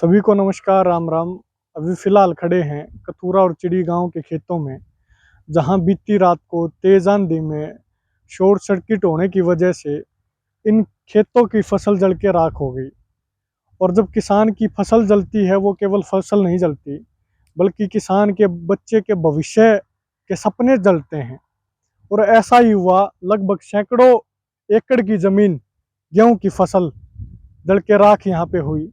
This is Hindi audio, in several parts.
सभी को नमस्कार, राम राम। अभी फ़िलहाल खड़े हैं कथूरा और चिड़ी गांव के खेतों में, जहां बीती रात को तेज़ आंधी में शॉर्ट सर्किट होने की वजह से इन खेतों की फसल जल के राख हो गई। और जब किसान की फसल जलती है, वो केवल फसल नहीं जलती, बल्कि किसान के बच्चे के भविष्य के सपने जलते हैं। और ऐसा ही हुआ, लगभग सैकड़ों एकड़ की ज़मीन गेहूं की फसल जल के राख यहाँ पे हुई।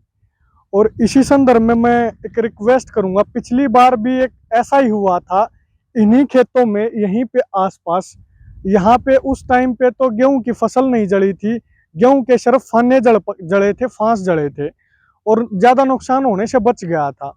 और इसी संदर्भ में मैं एक रिक्वेस्ट करूंगा, पिछली बार भी एक ऐसा ही हुआ था इन्हीं खेतों में, यहीं पे आसपास। यहाँ पे उस टाइम पे तो गेहूं की फसल नहीं जली थी, गेहूं के सिर्फ फाने जड़े थे, फांस जड़े थे, और ज़्यादा नुकसान होने से बच गया था।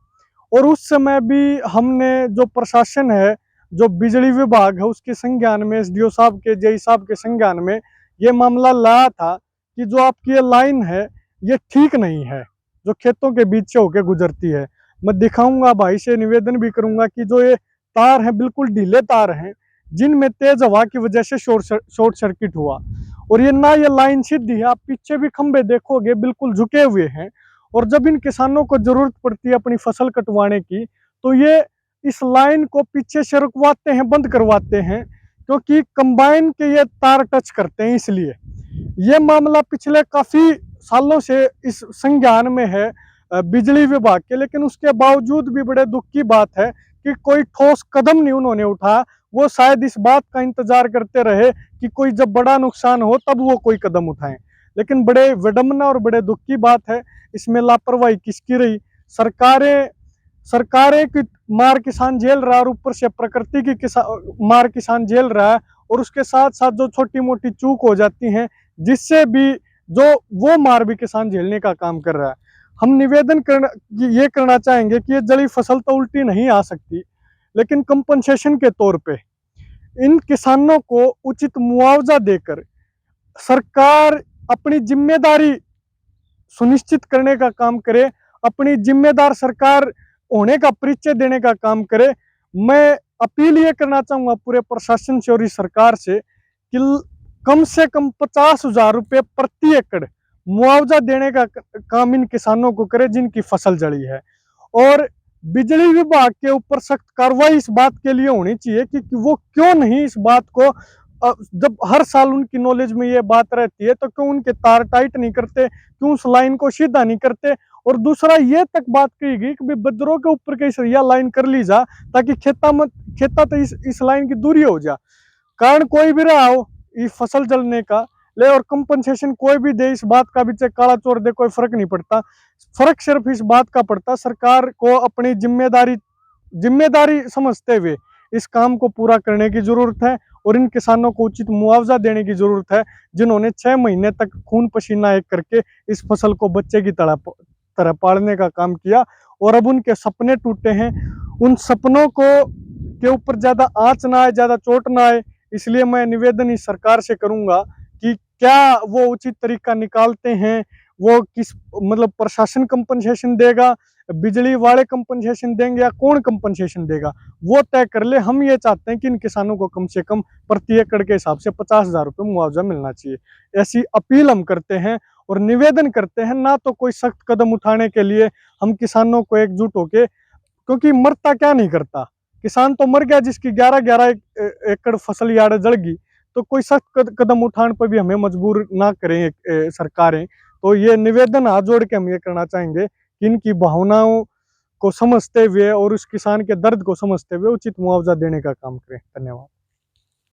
और उस समय भी हमने, जो प्रशासन है, जो बिजली विभाग है, उसके संज्ञान में, एसडीओ साहब के, जेई साहब के संज्ञान में ये मामला लाया था कि जो आपकी ये लाइन है ये ठीक नहीं है, जो खेतों के बीच से होकर गुजरती है। मैं दिखाऊंगा, भाई से निवेदन भी करूंगा कि जो ये तार हैं बिल्कुल ढीले तार हैं, जिनमें तेज हवा की वजह से शॉर्ट सर्किट हुआ। और ये ना, ये लाइन सीधी है, आप पीछे भी खंबे देखोगे बिल्कुल झुके हुए हैं। और जब इन किसानों को जरूरत पड़ती है अपनी फसल कटवाने की, तो ये इस लाइन को पीछे से रुकवाते हैं, बंद करवाते हैं, क्योंकि कंबाइन के ये तार टच करते हैं। इसलिए ये मामला पिछले काफी सालों से इस संज्ञान में है बिजली विभाग के, लेकिन उसके बावजूद भी बड़े दुख की बात है कि कोई ठोस कदम नहीं उन्होंने उठाया। वो शायद इस बात का इंतजार करते रहे कि कोई जब बड़ा नुकसान हो तब वो कोई कदम उठाएं। लेकिन बड़े विडंबना और बड़े दुख की बात है, इसमें लापरवाही किसकी रही? सरकारें की मार किसान झेल रहा है, और ऊपर से प्रकृति की मार किसान झेल रहा है। और उसके साथ साथ जो छोटी मोटी चूक हो जाती हैं, जिससे भी जो वो मार भी किसान झेलने का काम कर रहा है। हम निवेदन ये करना चाहेंगे कि ये जली फसल तो उल्टी नहीं आ सकती, लेकिन कंपनसेशन के तौर पे इन किसानों को उचित मुआवजा देकर सरकार अपनी जिम्मेदारी सुनिश्चित करने का काम करे, अपनी जिम्मेदार सरकार होने का परिचय देने का काम करे। मैं अपील ये करना चाहूंगा पूरे प्रशासन से और इस सरकार से कि कम से कम 50,000 रुपये प्रति एकड़ मुआवजा देने का काम इन किसानों को करे जिनकी फसल जली है। और बिजली विभाग के ऊपर सख्त कार्रवाई इस बात के लिए होनी चाहिए कि वो क्यों नहीं इस बात को, जब हर साल उनकी नॉलेज में ये बात रहती है, तो क्यों उनके तार टाइट नहीं करते, क्यों उस लाइन को सीधा नहीं करते। और दूसरा, ये तक बात कही गई कि बदरों के ऊपर कई सरिया लाइन कर ली जा, ताकि खेता तो इस लाइन की दूरी हो जा। कारण कोई भी रहा हो इस फसल जलने का ले, और कंपनसेशन कोई भी दे, इस बात का भी चाहे काला चोर दे, कोई फर्क नहीं पड़ता। फर्क सिर्फ इस बात का पड़ता, सरकार को अपनी जिम्मेदारी समझते हुए इस काम को पूरा करने की जरूरत है। और इन किसानों को उचित मुआवजा देने की जरूरत है, जिन्होंने 6 महीने तक खून पसीना एक करके इस फसल को बच्चे की तरह पालने का काम किया। और अब उनके सपने टूटे हैं, उन सपनों के ऊपर ज्यादा आंच ना आए, ज्यादा चोट ना आए। इसलिए मैं निवेदन इस सरकार से करूंगा कि क्या वो उचित तरीका निकालते हैं, वो किस, मतलब प्रशासन कंपनसेशन देगा, बिजली वाले कंपनसेशन देंगे, या कौन कंपनसेशन देगा, वो तय कर ले। हम ये चाहते हैं कि इन किसानों को कम से कम प्रति एकड़ के हिसाब से 50,000 रुपये मुआवजा मिलना चाहिए। ऐसी अपील हम करते हैं और निवेदन करते हैं। ना तो कोई सख्त कदम उठाने के लिए हम किसानों को एकजुट होके, क्योंकि मरता क्या नहीं करता, किसान तो मर गया जिसकी 11-11 एकड़ फसल यार्ड जल गई। तो कोई सख्त कदम उठाने पर भी हमें मजबूर ना करें सरकारें। तो ये निवेदन हाथ जोड़ के हम ये करना चाहेंगे कि इनकी भावनाओं को समझते हुए और उस किसान के दर्द को समझते हुए उचित मुआवजा देने का काम करें। धन्यवाद।